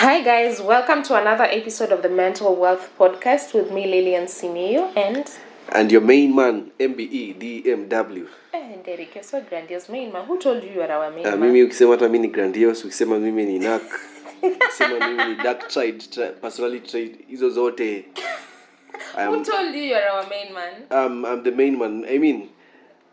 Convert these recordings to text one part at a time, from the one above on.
Hi guys, welcome to another episode of the Mental Wealth Podcast with me, Lilian and your main man, MBE DMW. Derek, you're so grandiose. Main man, who told you you are our main man? Mimi ukisema hata mimi ni grandiose, ukisema mimi ni nak, ukisema mimi ni dark side, personality trait, hizo zote. Who told you are our main man? I'm the main man. I mean,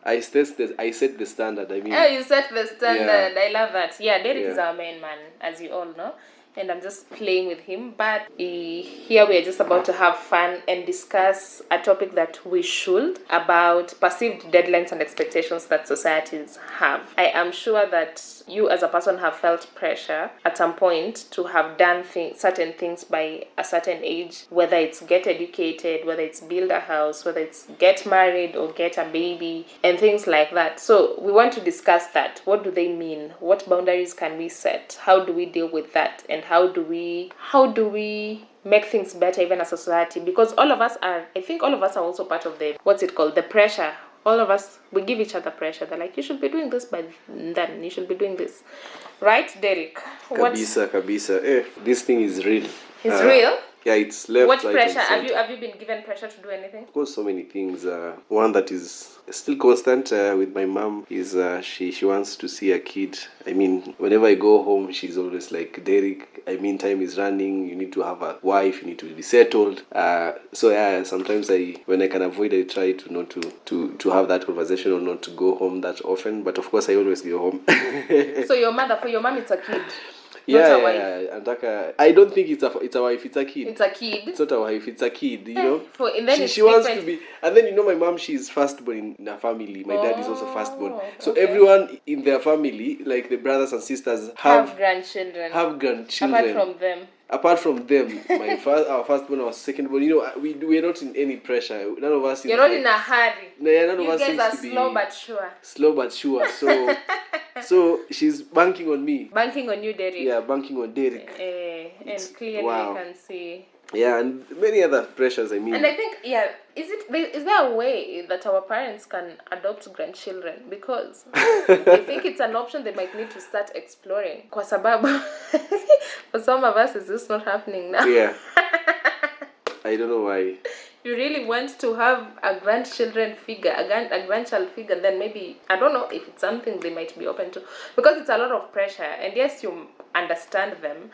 I set the standard. I mean, you set the standard. Yeah. I love that. Yeah, Derek is our main man, as you all know. And I'm just playing with him. But here we are just about to have fun and discuss a topic that we should about perceived deadlines and expectations that societies have. I am sure that you as a person have felt pressure at some point to have done certain things by a certain age, whether it's get educated, whether it's build a house, whether it's get married or get a baby, and things like that. So we want to discuss that. What do they mean? What boundaries can we set? How do we deal with that? And how do we make things better even as a society? Because I think all of us are also part of the pressure. All of us, we give each other pressure. They're like, you should be doing this by then, you should be doing this. Right, Derek? Kabisa. This thing is real. It's real? Yeah, it's left. What pressure? Have you been given pressure to do anything? Of course, so many things. One that is still constant with my mom is she wants to see a kid. I mean, whenever I go home, she's always like, Derek, I mean, time is running. You need to have a wife. You need to be settled. So yeah, sometimes when I can avoid, I try to not to have that conversation or not to go home that often. But of course, I always go home. So for your mom, it's a kid. Yeah. I don't think it's a wife. It's a kid. It's a kid. It's not a wife. It's a kid. You know. And then she wants to be. And then my mom, she's firstborn in her family. My dad is also firstborn. So everyone in their family, like the brothers and sisters, have grandchildren. Apart from them, our firstborn, our secondborn. We're not in any pressure. None of us. You're not in a hurry. None of us seems are to be slow but sure. So she's banking on me. Banking on you, Derek. Yeah, banking on Derek. And clearly you can see. Yeah, and many other pressures, I mean. And I think, is there a way that our parents can adopt grandchildren? Because I think it's an option they might need to start exploring. Kwa sababu, for some of us, it's just not happening now. Yeah. I don't know why. You really want to have a grandchild figure, then maybe, I don't know if it's something they might be open to. Because it's a lot of pressure. And yes, you understand them,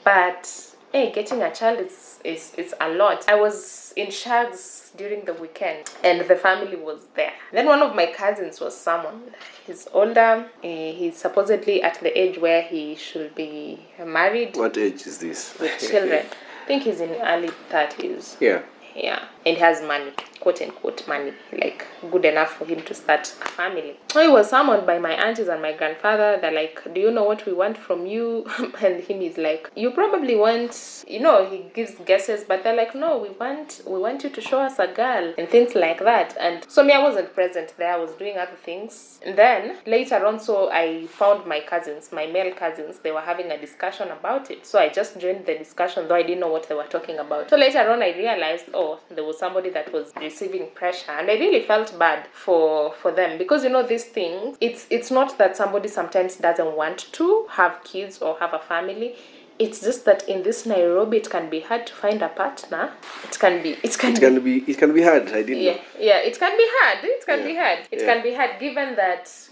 but getting a child is a lot. I was in Shags during the weekend and the family was there. Then one of my cousins was someone. He's older. He's supposedly at the age where he should be married. What age is this? With children. I think he's in early 30s. Yeah. Yeah. And he has money, quote unquote money, like good enough for him to start a family. So he was summoned by my aunties and my grandfather. They're like, do you know what we want from you? And him is like, you probably want, he gives guesses, but they're like, no, we want you to show us a girl and things like that. And so I wasn't present there. I was doing other things. And then later on, so I found my male cousins, they were having a discussion about it. So I just joined the discussion, though I didn't know what they were talking about. So later on, I realized, there was somebody that was receiving pressure, and I really felt bad for them, because these things, it's not that somebody sometimes doesn't want to have kids or have a family. It's just that in this Nairobi, it can be hard to find a partner. It can be hard. I didn't know. Yeah, it can be hard. It can be hard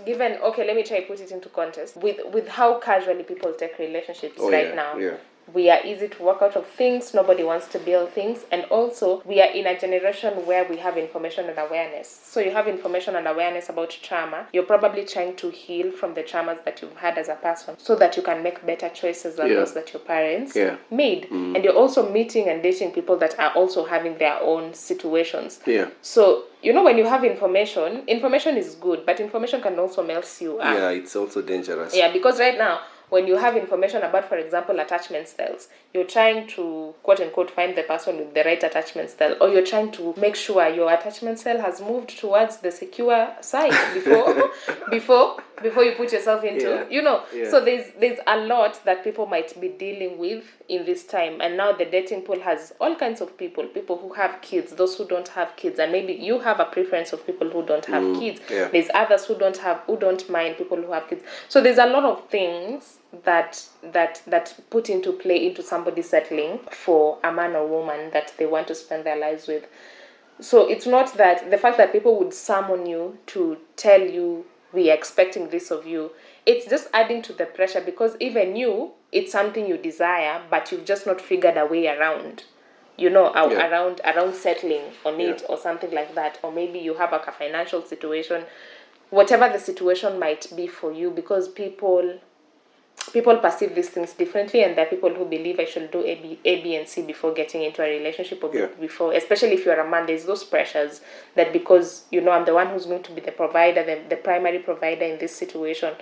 given okay, let me try to put it into context with how casually people take relationships now. Yeah. We are easy to work out of things. Nobody wants to build things. And also, we are in a generation where we have information and awareness. So you have information and awareness about trauma. You're probably trying to heal from the traumas that you've had as a person so that you can make better choices than those that your parents made. Mm. And you're also meeting and dating people that are also having their own situations. Yeah. So, when you have information is good, but information can also melt you up. Yeah, it's also dangerous. Yeah, because right now, when you have information about, for example, attachment styles, you're trying to, quote unquote, find the person with the right attachment style, or you're trying to make sure your attachment style has moved towards the secure side before you put yourself into, So there's a lot that people might be dealing with in this time. And now the dating pool has all kinds of people who have kids, those who don't have kids, and maybe you have a preference of people who don't have kids. Yeah. There's others who don't mind people who have kids. So there's a lot of things that put into play into somebody settling for a man or woman that they want to spend their lives with. So it's not that the fact that people would summon you to tell you we are expecting this of you, it's just adding to the pressure, because even you, it's something you desire, but you've just not figured a way around, around settling on it or something like that. Or maybe you have like a financial situation, whatever the situation might be for you, because people perceive these things differently, and there are people who believe I should do A, B, and C before getting into a relationship, or before, especially if you're a man, there's those pressures that because, I'm the one who's going to be the provider, the primary provider in this situation,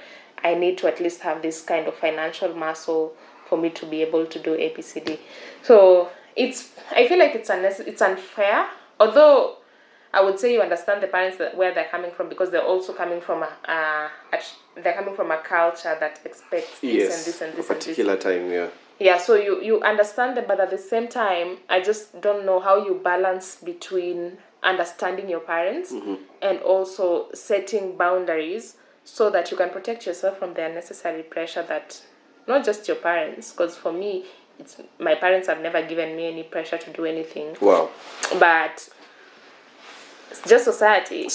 I need to at least have this kind of financial muscle for me to be able to do A, B, C, D. So I feel like it's unfair, although I would say you understand the parents where they're coming from, because they're also coming from a culture that expects this and this and this a particular and this. time, Yeah, so you understand them, but at the same time, I just don't know how you balance between understanding your parents and also setting boundaries so that you can protect yourself from the unnecessary pressure that, not just your parents, because for me, my parents have never given me any pressure to do anything. Wow. But just society.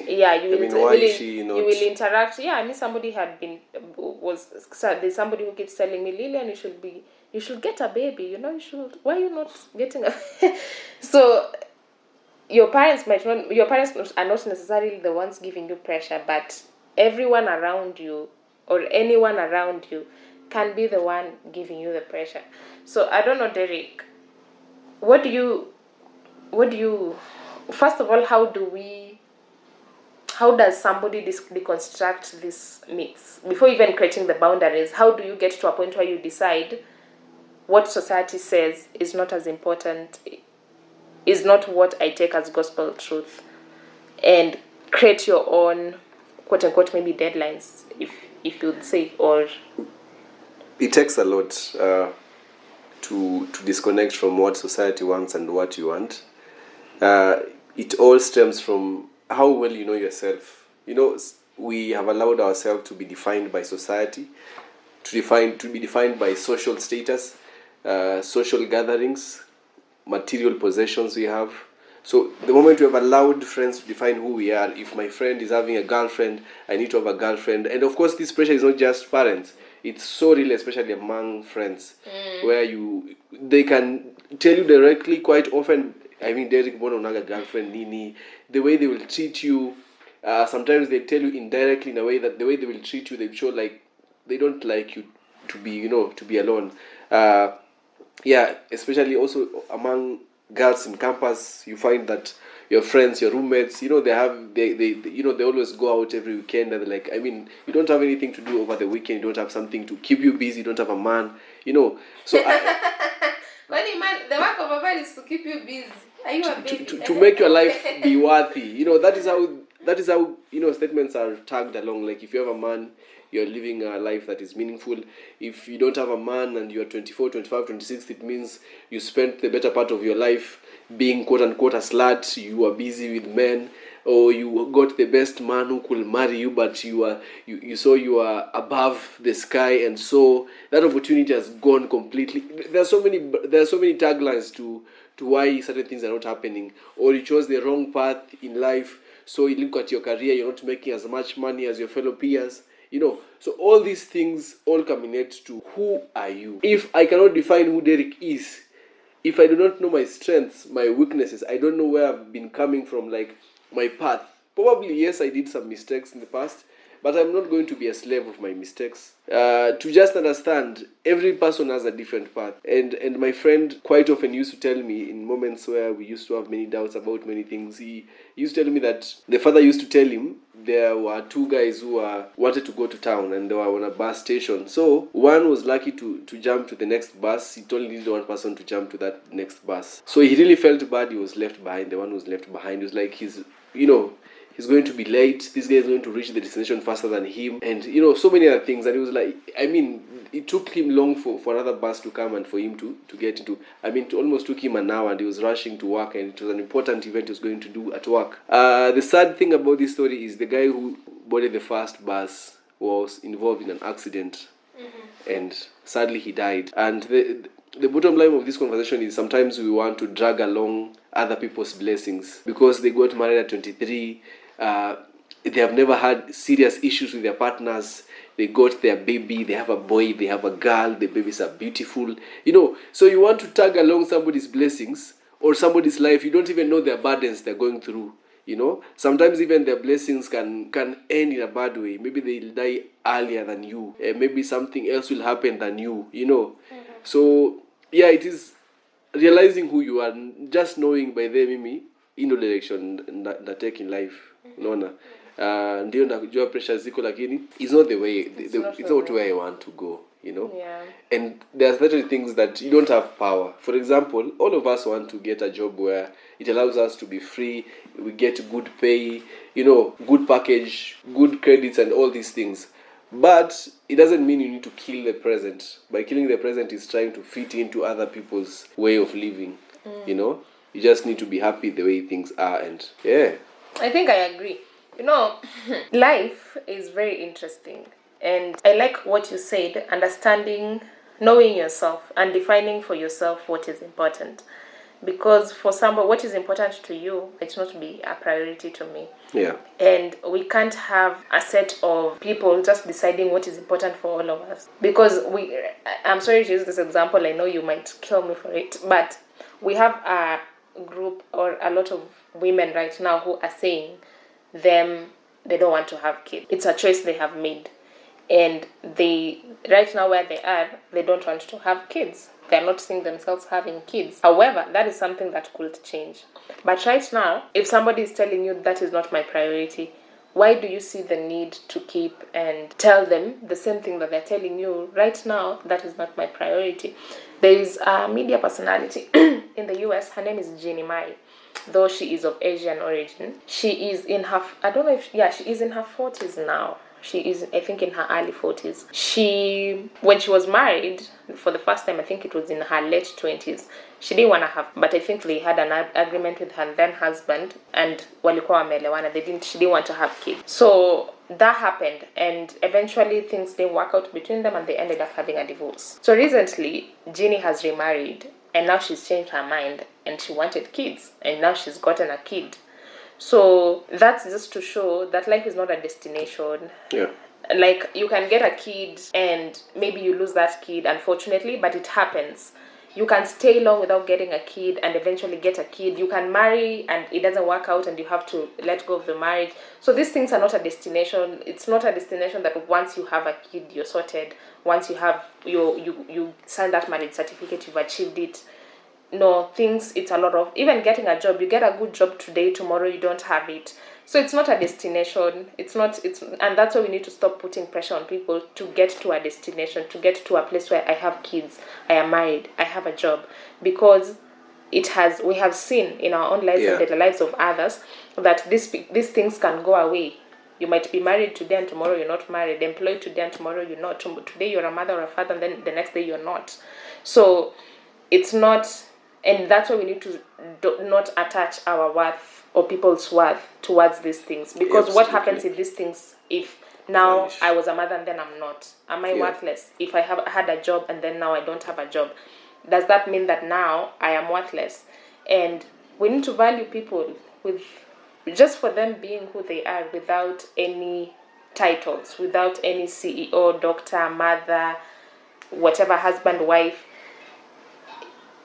Yeah, you will interact. Yeah, I mean, there's somebody who keeps telling me, Lilian, you should get a baby. Why are you not getting a? So your parents are not necessarily the ones giving you pressure, but everyone around you or anyone around you can be the one giving you the pressure. So I don't know, Derek. What do you? First of all, how does somebody deconstruct these myths before even creating the boundaries? How do you get to a point where you decide what society says is not as important, is not what I take as gospel truth, and create your own quote unquote maybe deadlines, if you'd say? Or it takes a lot to disconnect from what society wants and what you want. It all stems from how well you know yourself. We have allowed ourselves to be defined by society, to be defined by social status, social gatherings, material possessions we have. So the moment we have allowed friends to define who we are, if my friend is having a girlfriend, I need to have a girlfriend. And of course, this pressure is not just parents. It's so real, especially among friends, where they can tell you directly quite often, I mean, Derek, bona unaga girlfriend, nini. The way they will treat you, sometimes they tell you indirectly in a way that the way they will treat you, they show like they don't like you to be alone. Especially also among girls in campus, you find that your friends, your roommates, they always go out every weekend, and they're like, I mean, you don't have anything to do over the weekend, you don't have something to keep you busy, you don't have a man, so the work of a man is to keep you busy. Are you a baby? To make your life be worthy. That is how statements are tagged along. Like, if you have a man, you're living a life that is meaningful. If you don't have a man and you're 24, 25, 26, it means you spent the better part of your life being quote unquote a slut. You are busy with men, or you got the best man who could marry you, but you saw you are above the sky, and so that opportunity has gone completely. There are so many taglines to why certain things are not happening, or you chose the wrong path in life. So you look at your career, you're not making as much money as your fellow peers. So all these things all culminate to, who are you? If I cannot define who Derek is, if I do not know my strengths, my weaknesses, I don't know where I've been coming from, like my path. Probably, yes, I did some mistakes in the past, but I'm not going to be a slave of my mistakes. To just understand, every person has a different path. And my friend quite often used to tell me, in moments where we used to have many doubts about many things, he used to tell me that the father used to tell him there were two guys who wanted to go to town, and they were on a bus station. So one was lucky to jump to the next bus. He only needed one person to jump to that next bus. So he really felt bad. He was left behind. The one who was left behind, he was like, he's going to be late. This guy is going to reach the destination faster than him. And, so many other things. And it was like, I mean, it took him long for another bus to come and for him to get into. I mean, it almost took him an hour, and he was rushing to work, and it was an important event he was going to do at work. The sad thing about this story is the guy who boarded the first bus was involved in an accident. and sadly he died. And the bottom line of this conversation is sometimes we want to drag along other people's blessings because they got married at 23. They have never had serious issues with their partners. They got their baby, they have a boy, they have a girl, the babies are beautiful. So you want to tag along somebody's blessings or somebody's life. You don't even know their burdens they're going through. Sometimes even their blessings can end in a bad way. Maybe they'll die earlier than you. Maybe something else will happen than you. So yeah, it is realizing who you are, just knowing by the mimi direction take in life. Unaona, ndio nakujua pressure ziko, lakini it's not the way, it's not where I want to go. Yeah. And there are certain things that you don't have power. For example, all of us want to get a job where it allows us to be free, we get good pay, good package, good credits and all these things. But it doesn't mean you need to kill the present. By killing the present is trying to fit into other people's way of living. You just need to be happy the way things are. And yeah, I think I agree. Life is very interesting. And I like what you said, understanding, knowing yourself and defining for yourself what is important. Because for someone, what is important to you might not be a priority to me. Yeah. And we can't have a set of people just deciding what is important for all of us. Because I'm sorry to use this example, I know you might kill me for it, but we have a group or a lot of women right now who are saying they don't want to have kids. It's a choice they have made. And they, right now where they are, they don't want to have kids. They're not seeing themselves having kids. However, that is something that could change. But right now, if somebody is telling you that is not my priority, why do you see the need to keep and tell them the same thing that they're telling you right now? That is not my priority. There is a media personality in the US. Her name is Jeannie Mai. Though she is of Asian origin, she is in her, she is in her 40s now. She is, I think, in her early 40s. When she was married for the first time, I think it was in her late 20s, she didn't want to have, but I think they had an agreement with her then husband, and walikuwa wameelewana, she didn't want to have kids. So that happened, and eventually things didn't work out between them, and they ended up having a divorce. So recently, Jeannie has remarried, and now she's changed her mind, and she wanted kids, and now she's gotten a kid. So that's just to show that life is not a destination. Yeah. Like, you can get a kid and maybe you lose that kid, unfortunately, but it happens. You can stay long without getting a kid and eventually get a kid. You can marry and it doesn't work out and you have to let go of the marriage. So these things are not a destination. It's not a destination that once you have a kid, you're sorted. Once you have you sign that marriage certificate, you've achieved it. No, it's a lot of, even getting a job, you get a good job today, tomorrow you don't have it. So it's not a destination. And that's why we need to stop putting pressure on people to get to a destination, to get to a place where I have kids, I am married, I have a job. Because we have seen in our own lives and the lives of others that these things can go away. You might be married today and tomorrow you're not married, employed today and tomorrow you're not. Today you're a mother or a father and then the next day you're not. So it's not. And that's why we need to not attach our worth or people's worth towards these things. Because what happens if these things, if now I was a mother and then I'm not? Am I worthless? If I had a job and then now I don't have a job, does that mean that now I am worthless? And we need to value people just for them being who they are, without any titles, without any CEO, doctor, mother, whatever, husband, wife.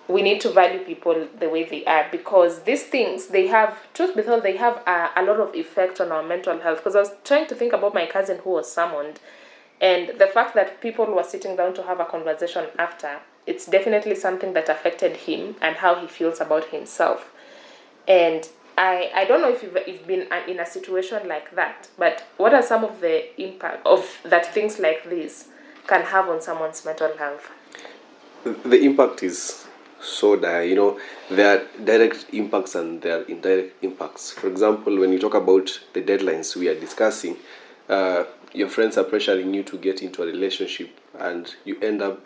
We need to value people the way they are, because these things, they have a lot of effect on our mental health. Because I was trying to think about my cousin who was summoned, and the fact that people were sitting down to have a conversation after, it's definitely something that affected him and how he feels about himself. And I don't know if you've been in a situation like that, but what are some of the impact of that things like this can have on someone's mental health? The impact is so dire. There are direct impacts and there are indirect impacts. For example, when you talk about the deadlines we are discussing, your friends are pressuring you to get into a relationship and you end up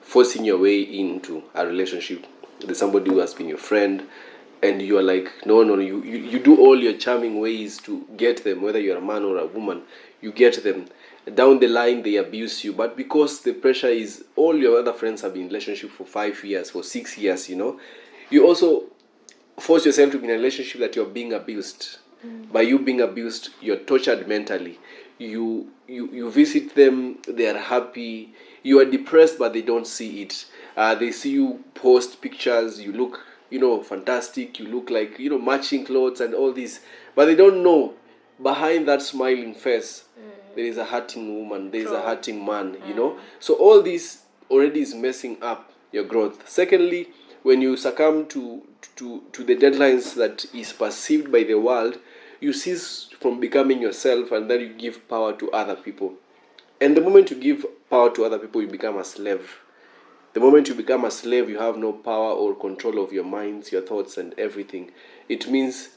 forcing your way into a relationship. There's somebody who has been your friend and you are like, no, you do all your charming ways to get them, whether you're a man or a woman, you get them. down the line they abuse you, but because the pressure is all your other friends have been in relationship for 5 years, for 6 years, you also force yourself to be in a relationship that you're being abused. By you being abused, you're tortured mentally. You visit them, they are happy. You are depressed, but they don't see it. They see you post pictures, you look fantastic, you look like matching clothes and all this, but they don't know behind that smiling face there is a hurting woman, there is a hurting man. So all this already is messing up your growth. Secondly, when you succumb to the deadlines that is perceived by the world, you cease from becoming yourself, and then you give power to other people. And the moment you give power to other people, you become a slave. The moment you become a slave, you have no power or control of your minds, your thoughts, and everything. It means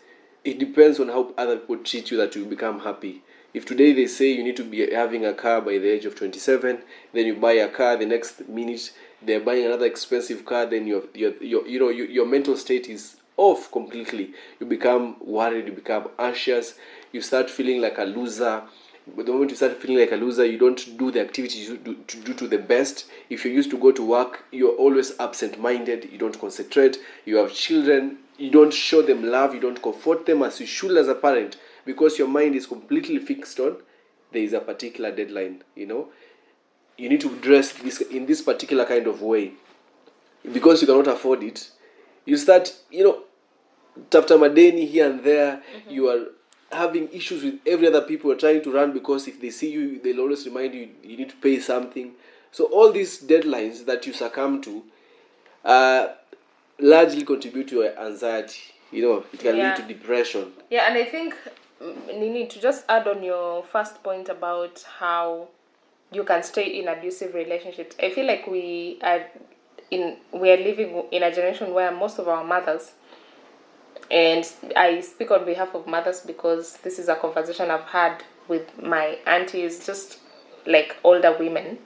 it depends on how other people treat you that you become happy. If today they say you need to be having a car by the age of 27, then you buy a car, the next minute they're buying another expensive car, then your mental state is off completely. You become worried, you become anxious, you start feeling like a loser. But the moment you start feeling like a loser, you don't do the activities you do to the best. If you used to go to work, you're always absent-minded, you don't concentrate. You have children, you don't show them love, you don't comfort them as you should as a parent, because your mind is completely fixed on there is a particular deadline. You need to dress this in this particular kind of way. Because you cannot afford it, you start after madeni here and there. You are having issues with every other people. Are trying to run because if they see you, they'll always remind you need to pay something. So all these deadlines that you succumb to largely contribute to your anxiety. It can lead to depression. Yeah, and I think Nini, to just add on your first point about how you can stay in abusive relationships, I feel like we are living in a generation where most of our mothers, and I speak on behalf of mothers because this is a conversation I've had with my aunties, just like older women,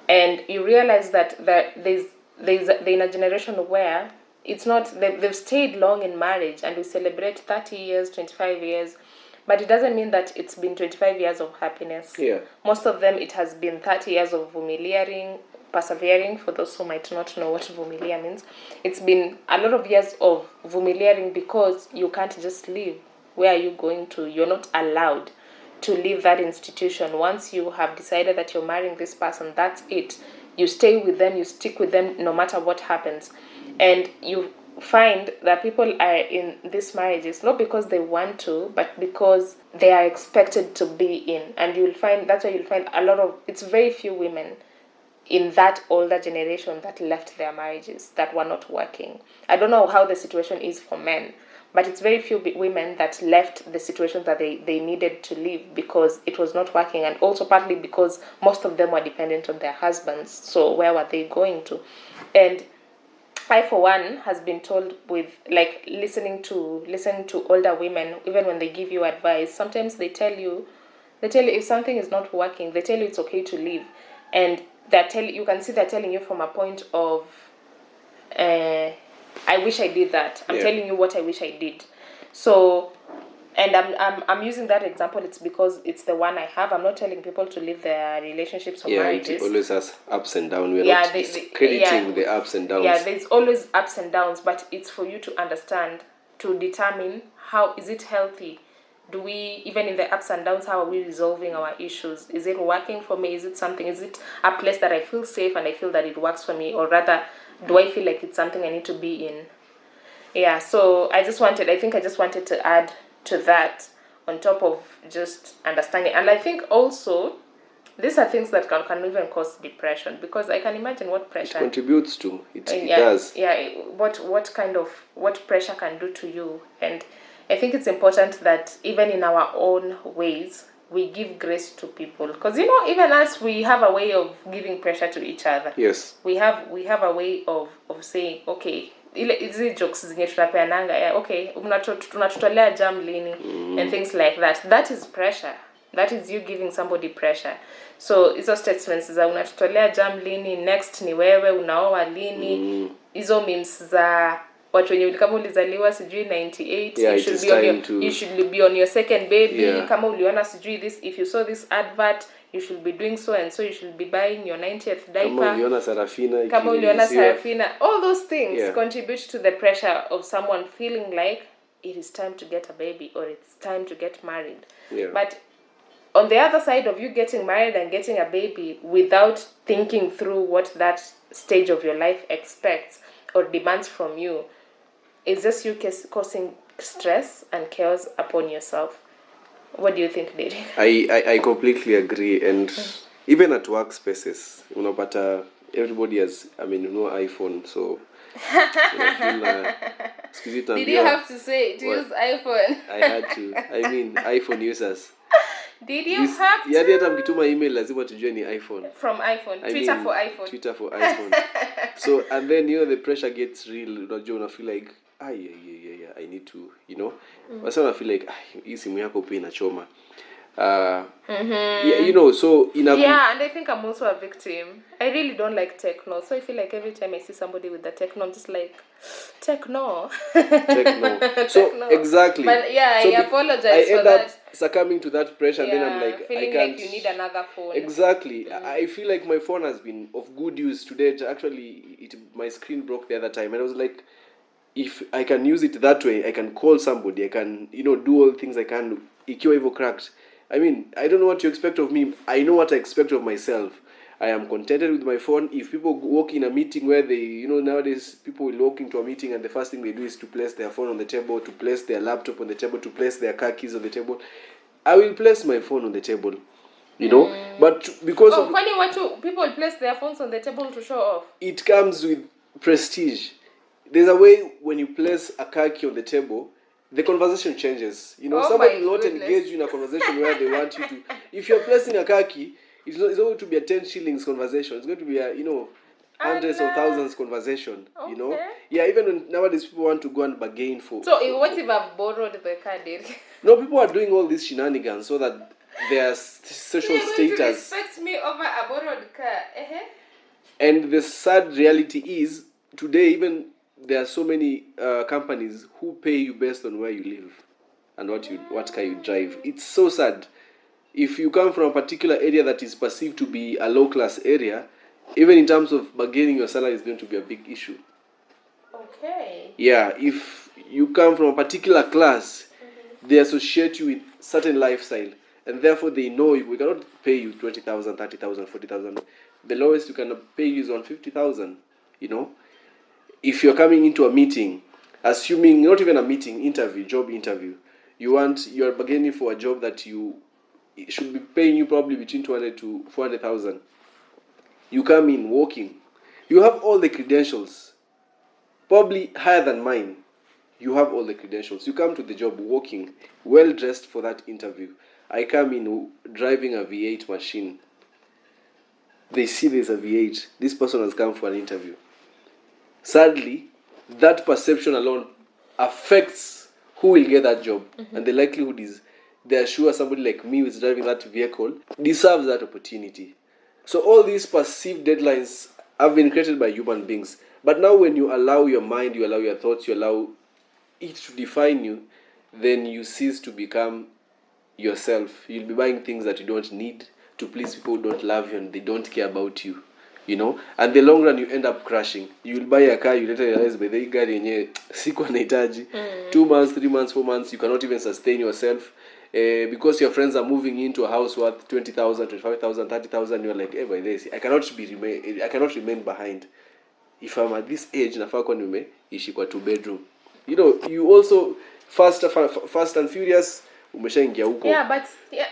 and you realize that they're in a generation where it's not they've stayed long in marriage, and we celebrate 30 years, 25 years, but it doesn't mean that it's been 25 years of happiness. Yeah. Most of them, it has been 30 years of persevering. For those who might not know what vumilia means, it's been a lot of years of vumilia because you can't just leave. Where are you going to? You're not allowed to leave that institution. Once you have decided that you're marrying this person, that's it. You stay with them, you stick with them no matter what happens. And you find that people are in these marriages not because they want to, but because they are expected to be in. And that's why you'll find it's very few women in that older generation that left their marriages, that were not working. I don't know how the situation is for men, but it's very few women that left the situation that they needed to leave because it was not working, and also partly because most of them were dependent on their husbands. So where were they going to? And I, for one, has been told with listening to older women, even when they give you advice, sometimes they tell you if something is not working, they tell you it's okay to leave, and you can see they're telling you from a point of I wish I did that. I'm telling you what I wish I did. So, and I'm using that example. It's because it's the one I have. I'm not telling people to leave their relationships or marriages. It always has ups and downs. We're not crediting the ups and downs. Yeah, there's always ups and downs, but it's for you to understand, to determine how is it healthy. Do we, even in the ups and downs, how are we resolving our issues? Is it working for me? Is it a place that I feel safe and I feel that it works for me? Or rather, do I feel like it's something I need to be in? Yeah, so I just wanted to add to that on top of just understanding. And I think also, these are things that can even cause depression, because I can imagine what pressure it contributes to. It does. Yeah, what pressure can do to you. And I think it's important that even in our own ways, we give grace to people, because even us, we have a way of giving pressure to each other. Yes, we have a way of saying, okay, hizi jokes zenye tunapeananga, okay, tunatutolea jam lini, and things like that. That is pressure. That is you giving somebody pressure. So hizo statements za unatutolea jam lini, next ni wewe, unaoa lini, hizo memes za watu wenye kama ulizaliwa sijui 98, you should be on your second baby. Kama uliona sijui this, if you saw this advert, you should be doing so and so, you should be buying your 90th diaper. Kama uliona Sarafina Kama uliona ikireleasiwa. Sarafina. All those things Yeah. contribute to the pressure of someone feeling like it is time to get a baby or it's time to get married. Yeah. But on the other side of you getting married and getting a baby without thinking through what that stage of your life expects or demands from you, is just you causing stress and chaos upon yourself. What do you think, Didi? I completely agree. And even at workspaces, unapata everybody has, iPhone, so did you have to say to use iPhone? I had to. iPhone users. Did you have to? Yadi hata mkituma email lazima tujue ni iPhone. From iPhone. Twitter for iPhone. So, and then, the pressure gets real. Unajua feel like, I need to, Wasa feel like, hii simu yako pia inachoma. Yeah, so yeah, and I think I'm also a victim. I really don't like techno, so I feel like every time I see somebody with the techno, I'm just like, techno. So Techno. exactly. But yeah, so I apologize I for end that. up succumbing to that pressure, and then I'm like, feeling I can't. Like you need another phone. Exactly. I feel like my phone has been of good use today. Actually, my screen broke the other time, and I was like, if I can use it that way, I can call somebody. I can, do all the things I can. Ikiwa hivyo cracked. I don't know what you expect of me. I know what I expect of myself. I am contented with my phone. If people walk in a meeting where they, nowadays people will walk into a meeting and the first thing they do is to place their phone on the table, to place their laptop on the table, to place their car keys on the table. I will place my phone on the table, But because funny what people place their phones on the table to show off. It comes with prestige. There's a way when you place a car key on the table, the conversation changes. Somebody will not engage you in a conversation where they want you to. If you're placing a car key, it's not going to be a 10 shillings conversation. It's going to be a, hundreds or thousands conversation. Okay. Yeah, even when nowadays people want to go and bargain for. So what if I've borrowed the car, Derek? No, people are doing all these shenanigans so that their social status. Going to respect me over a borrowed car. And the sad reality is today even there are so many companies who pay you based on where you live and what car you drive. It's so sad. If you come from a particular area that is perceived to be a low-class area, even in terms of bargaining your salary is going to be a big issue. Okay. Yeah, if you come from a particular class, they associate you with certain lifestyle, and therefore they know we cannot pay you 20,000, 30,000, 40,000. The lowest you can pay you is on 50,000, If you're coming into a meeting, assuming not even a meeting, job interview, you're bargaining for a job that it should be paying you probably between 200 to 400,000. You come in walking, you have all the credentials, probably higher than mine. You have all the credentials. You come to the job walking, well dressed for that interview. I come in driving a V8 machine. They see there's a V8. This person has come for an interview. Sadly, that perception alone affects who will get that job. And the likelihood is they are sure somebody like me who is driving that vehicle deserves that opportunity. So all these perceived deadlines have been created by human beings. But now when you allow your mind, you allow your thoughts, you allow it to define you, then you cease to become yourself. You'll be buying things that you don't need to please people who don't love you and they don't care about you. And the long run you end up crashing. You will buy a car, you later realize by the gari yenye siku anahitaji. 2 months, 3 months, 4 months, you cannot even sustain yourself. Because your friends are moving into a house worth 20,000, 25,000, 30,000, you're like, by this, I cannot remain behind. If I'm at this age, nafaa kwa nimeishi kwa 2 bedroom. You also fast and furious. Yeah, but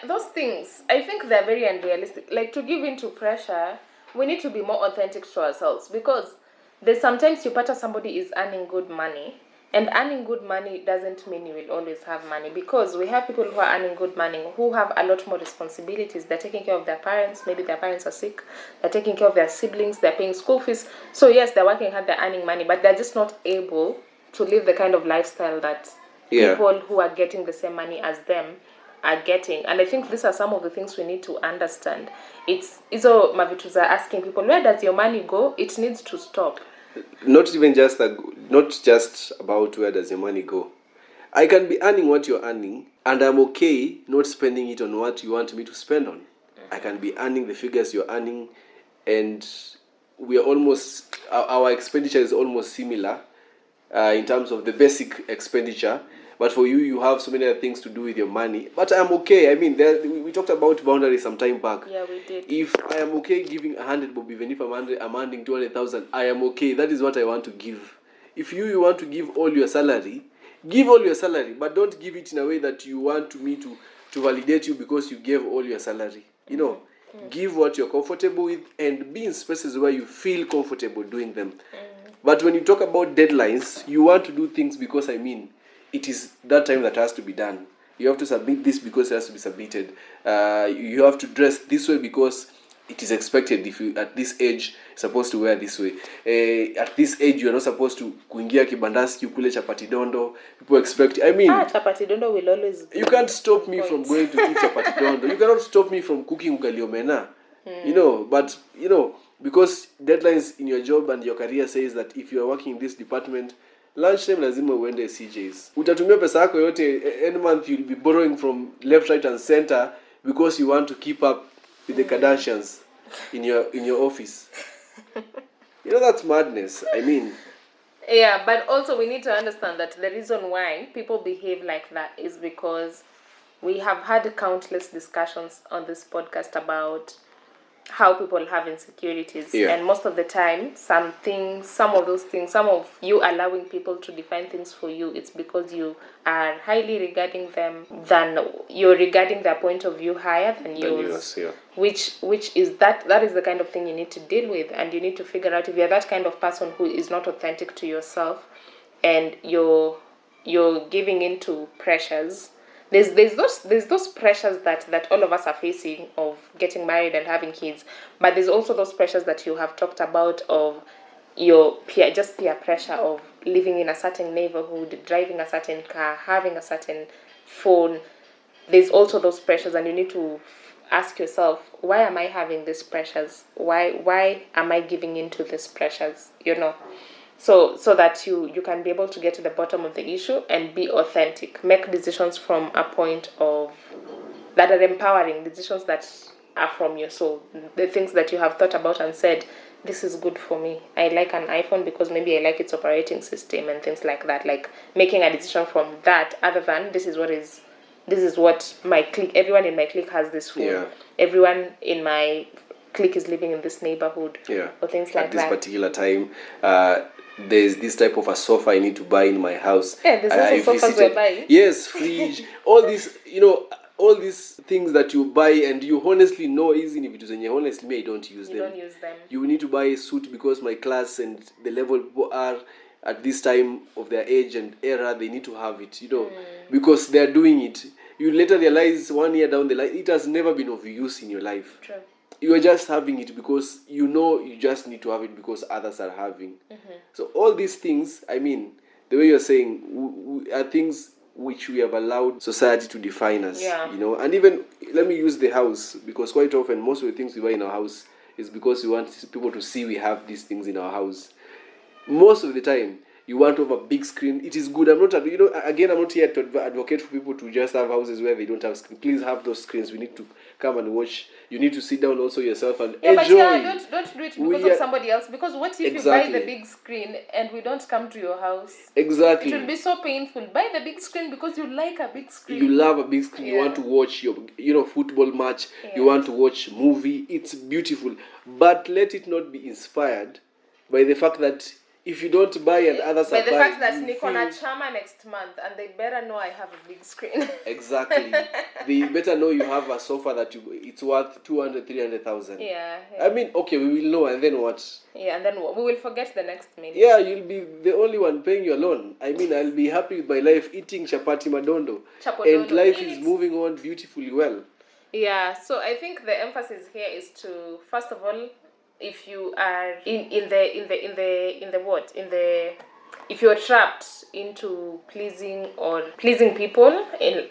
those things, I think they're very unrealistic. Like, to give in to pressure, we need to be more authentic to ourselves, because there's sometimes you pata somebody is earning good money, and earning good money doesn't mean you will always have money, because we have people who are earning good money who have a lot more responsibilities. They're taking care of their parents, maybe their parents are sick, they're taking care of their siblings, they're paying school fees. So yes, they're working hard, they're earning money, but they're just not able to live the kind of lifestyle that people who are getting the same money as them are getting. And I think these are some of the things we need to understand. It's Izo Mavitus are asking people, where does your money go? It needs to stop. Not just about where does your money go. I can be earning what you're earning, and I'm okay not spending it on what you want me to spend on. I can be earning the figures you're earning, and we are almost, our expenditure is almost similar in terms of the basic expenditure. But for you, you have so many other things to do with your money. But I'm okay. I mean, we talked about boundaries some time back. Yeah, we did. If I am okay giving 100 bob, even if I'm earning 200,000, I am okay. That is what I want to give. If you want to give all your salary, give all your salary, but don't give it in a way that you want me to validate you because you gave all your salary. You know, give what you're comfortable with and be in spaces where you feel comfortable doing them. But when you talk about deadlines, you want to do things because, I mean, it is that time that has to be done. You have to submit this because it has to be submitted. You have to dress this way because it is expected. If you at this age supposed to wear this way. At this age you are not supposed to kuingia kibandaski ukule chapati dondo. People expect. I mean, chapati dondo will always. You can't stop me from going to eat chapati dondo. You cannot stop me from cooking ugali omena. You know, but you know, because deadlines in your job and your career says that if you are working in this department, lunchtime lazima uende CJs. Utatumia pesa yako yote, any month you'll be borrowing from left, right and center because you want to keep up with the Kardashians in your office. You know, that's madness. I mean, yeah, but also we need to understand that the reason why people behave like that is because we have had countless discussions on this podcast about how people have insecurities, and most of the time some of you allowing people to define things for you, it's because you are highly regarding them, than you're regarding their point of view higher than yours. Which is that is the kind of thing you need to deal with, and you need to figure out if you're that kind of person who is not authentic to yourself and you're giving into pressures. There's those pressures that all of us are facing of getting married and having kids, but there's also those pressures that you have talked about of your peer pressure of living in a certain neighborhood, driving a certain car, having a certain phone. There's also those pressures, and you need to ask yourself, why am I having these pressures? Why am I giving into these pressures? You know. So that you can be able to get to the bottom of the issue and be authentic. Make decisions from a point of that are empowering, decisions that are from your soul. The things that you have thought about and said, this is good for me. I like an iPhone because maybe I like its operating system and things like that. Like making a decision from that, other than this is what my clique, everyone in my clique has this phone. Yeah. Everyone in my clique is living in this neighborhood. Yeah. Or things like that. At this particular time, there's this type of a sofa I need to buy in my house. Yeah, there's also sofas we're buying. Yes, fridge. all these things that you buy and you honestly know, even if it is in your honestly, me, I don't use them. You don't use them. You need to buy a suit because my class and the level are at this time of their age and era, they need to have it, because they're doing it. You later realize 1 year down the line, it has never been of use in your life. True. You are just having it because you just need to have it because others are having. So all these things, I mean, the way you're saying, are things which we have allowed society to define us. Yeah. And even, let me use the house, because quite often most of the things we buy in our house is because we want people to see we have these things in our house. Most of the time, you want to have a big screen. It is good. I'm not here to advocate for people to just have houses where they don't have screen. Please have those screens. We need to come and watch. You need to sit down also yourself and enjoy. But don't do it because of somebody else. Because what if you buy the big screen and we don't come to your house? Exactly. It will be so painful. Buy the big screen because you like a big screen. You love a big screen. Yeah. You want to watch your football match. Yeah. You want to watch movie. It's beautiful. But let it not be inspired by the fact that if you don't buy and others are buying, by the fact that Nick on a Chama next month and they better know I have a big screen. Exactly. They better know you have a sofa that it's worth 200,000, 300,000. Yeah. I mean, okay, we will know, and then what? Yeah, and then we will forget the next minute. Yeah, you'll be the only one paying your loan. I mean, I'll be happy with my life eating chapati madondo. And life is moving on beautifully well. Yeah, so I think the emphasis here is to, first of all, if you are if you're trapped into pleasing people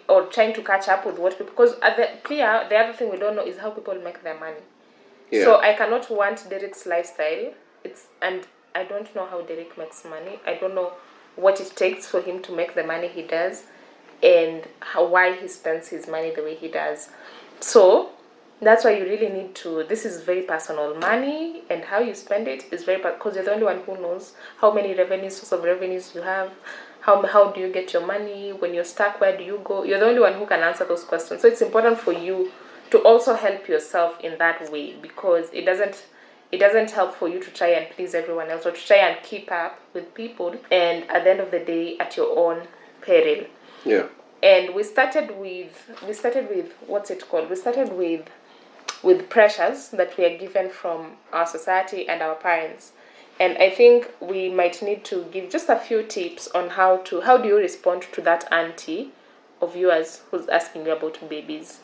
or trying to catch up with what people, because the other thing we don't know is how people make their money. Yeah. So I cannot want Derek's lifestyle. And I don't know how Derek makes money. I don't know what it takes for him to make the money he does and why he spends his money the way he does. So That's why you really need to, this is very personal. Money and how you spend it is very, because you're the only one who knows how many source of revenues you have, how do you get your money, when you're stuck, where do you go? You're the only one who can answer those questions. So it's important for you to also help yourself in that way, because it doesn't help for you to try and please everyone else or to try and keep up with people, and at the end of the day at your own peril. Yeah. And we started with what's it called? We started with pressures that we are given from our society and our parents. And I think we might need to give just a few tips on how do you respond to that auntie of yours who's asking you about babies.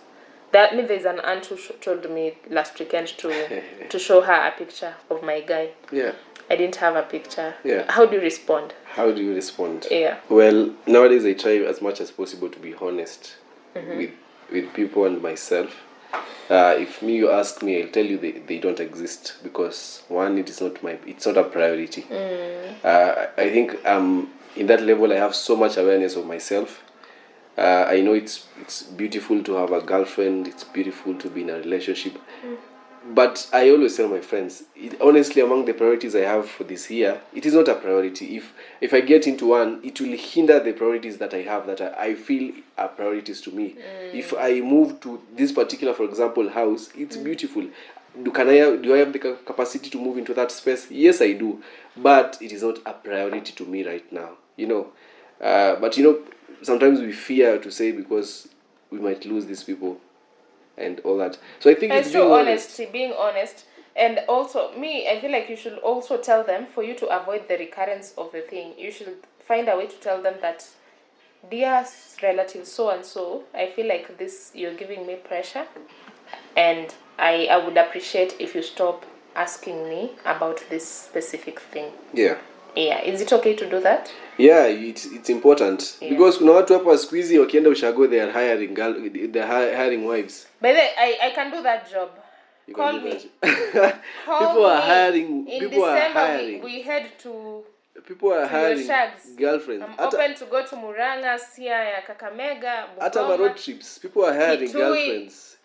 That means there's an aunt who told me last weekend to show her a picture of my guy. Yeah. I didn't have a picture. Yeah. How do you respond? How do you respond? Yeah. Well, nowadays I try as much as possible to be honest with people and myself. If you ask me, I'll tell you they don't exist, because one, it's not a priority. I think in that level I have so much awareness of myself. I know it's beautiful to have a girlfriend, it's beautiful to be in a relationship, but I always tell my friends, honestly, among the priorities I have for this year, it is not a priority. If I get into one, it will hinder the priorities that I have, that I feel are priorities to me. If I move to this particular, for example, house, it's beautiful. Do I have the capacity to move into that space? Yes, I do, but it is not a priority to me right now. But sometimes we fear to say, because we might lose these people and all that. So I think And it's being honest. And also, I feel like you should also tell them, for you to avoid the recurrence of the thing, you should find a way to tell them that, dear relative so and so, I feel like you're giving me pressure, and I would appreciate if you stop asking me about this specific thing. Yeah. Yeah, is it okay to do that? Yeah, it's important, because kuna watu hapa siku hizi wakienda ushago, they are hiring wives. By the way, I can do that job. Call me. People are hiring. In people December, are hiring. we head to people are hiring girlfriends. I'm open to go to Murang'a, Siaya, Kakamega, Bungoma. Hata road trips, people are hiring Kitui. Girlfriends,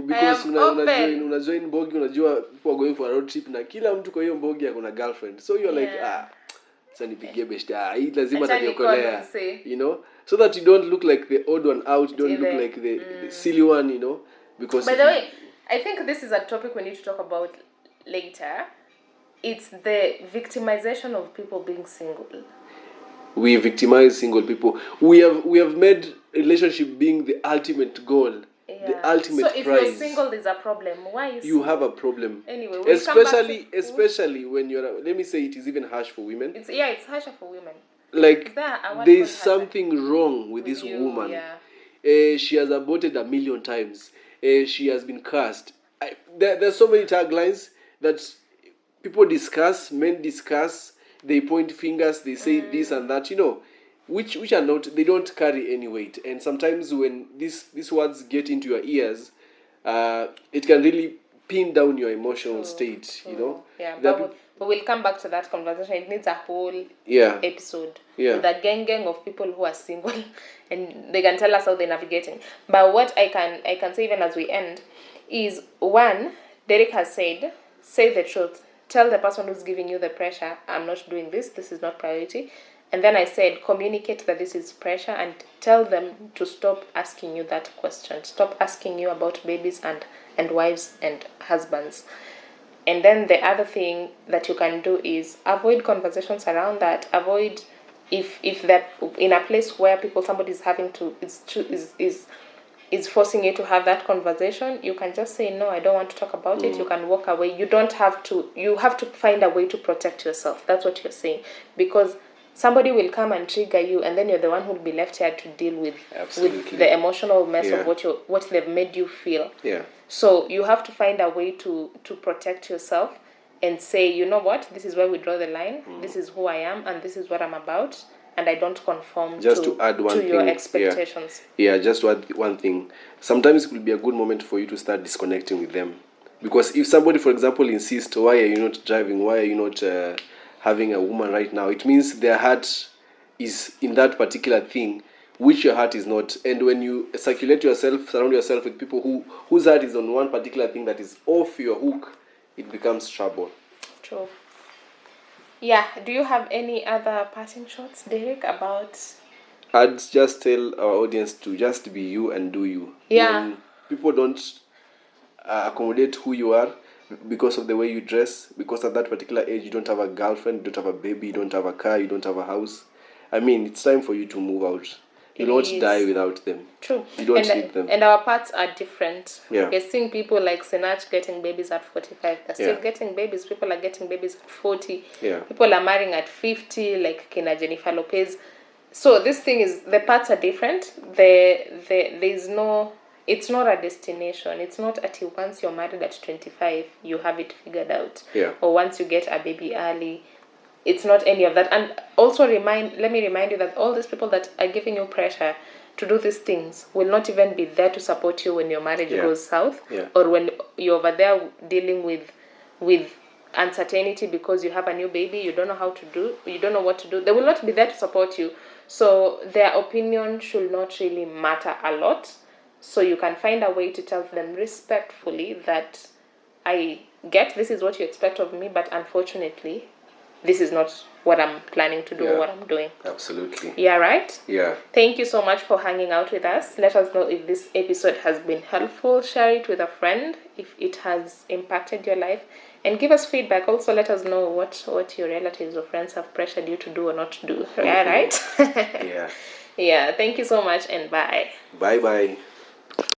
because una join bogi, unajua people are going for a road trip, na kila mtu kwa hiyo bogi akona girlfriend, so you're like sasa nipigie beshta, hii lazima taniokolea, so that you don't look like the odd one out, you don't look like the silly one, because by the way, I think this is a topic we need to talk about later. It's the victimization of people being single. We victimize single people. We have made relationship being the ultimate goal, the ultimate prize. So if you're single, there's a problem. Why is you have a problem? Anyway, especially when you're. Let me say it is even harsh for women. It's harsher for women. Like there's something wrong with this woman. Yeah. She has aborted 1,000,000 times. She has been cursed. There's so many taglines that people discuss, men discuss, they point fingers, they say this and that, which are not, they don't carry any weight. And sometimes when these words get into your ears, it can really pin down your emotional state, Yeah, but we'll come back to that conversation. It needs a whole episode with a gang of people who are single, and they can tell us how they're navigating. But what I can say, even as we end, is one, Derek has said, say the truth. Tell the person who's giving you the pressure, I'm not doing this is not priority. And then I said, communicate that this is pressure, and tell them to stop asking you that question. Stop asking you about babies and wives and husbands. And then the other thing that you can do is avoid conversations around that. Avoid if that in a place where somebody's having to is forcing you to have that conversation, you can just say, no, I don't want to talk about it. You can walk away. You have to find a way to protect yourself. That's what you're saying. Because somebody will come and trigger you, and then you're the one who'll be left here to deal with the emotional mess of what they've made you feel. Yeah. So you have to find a way to protect yourself and say, you know what, this is where we draw the line. This is who I am, and this is what I'm about. And I don't conform to add one thing, your expectations. Yeah, just to add one thing. Sometimes it will be a good moment for you to start disconnecting with them. Because if somebody, for example, insists, why are you not driving? Why are you not having a woman right now? It means their heart is in that particular thing, which your heart is not. And when you surround yourself with people whose heart is on one particular thing that is off your hook, it becomes trouble. True. Yeah. Do you have any other passing shots, Derek, about? I'd just tell our audience to just be you and do you. Yeah. When people don't accommodate who you are because of the way you dress, because at that particular age you don't have a girlfriend, you don't have a baby, you don't have a car, you don't have a house. I mean, it's time for you to move out. You'll not die without them. True. You don't need them. And our paths are different. Yeah. We're seeing people like Sinach getting babies at 45. They're still getting babies. People are getting babies at 40. Yeah. People are marrying at 50, like Kina Jennifer Lopez. So this thing is, the paths are different. There's no, it's not a destination. It's not until once you're married at 25, you have it figured out. Yeah. Or once you get a baby early. It's not any of that. And also let me remind you that all these people that are giving you pressure to do these things will not even be there to support you when your marriage goes south, or when you're over there dealing with uncertainty because you have a new baby, you don't know what to do. They will not be there to support you. So their opinion should not really matter a lot. So you can find a way to tell them respectfully that I get this is what you expect of me, but unfortunately, this is not what I'm planning to do or what I'm doing. Absolutely. Yeah, right? Yeah. Thank you so much for hanging out with us. Let us know if this episode has been helpful. Share it with a friend if it has impacted your life. And give us feedback. Also, let us know what your relatives or friends have pressured you to do or not to do. Yeah, right? Yeah. Yeah. Thank you so much and bye. Bye-bye.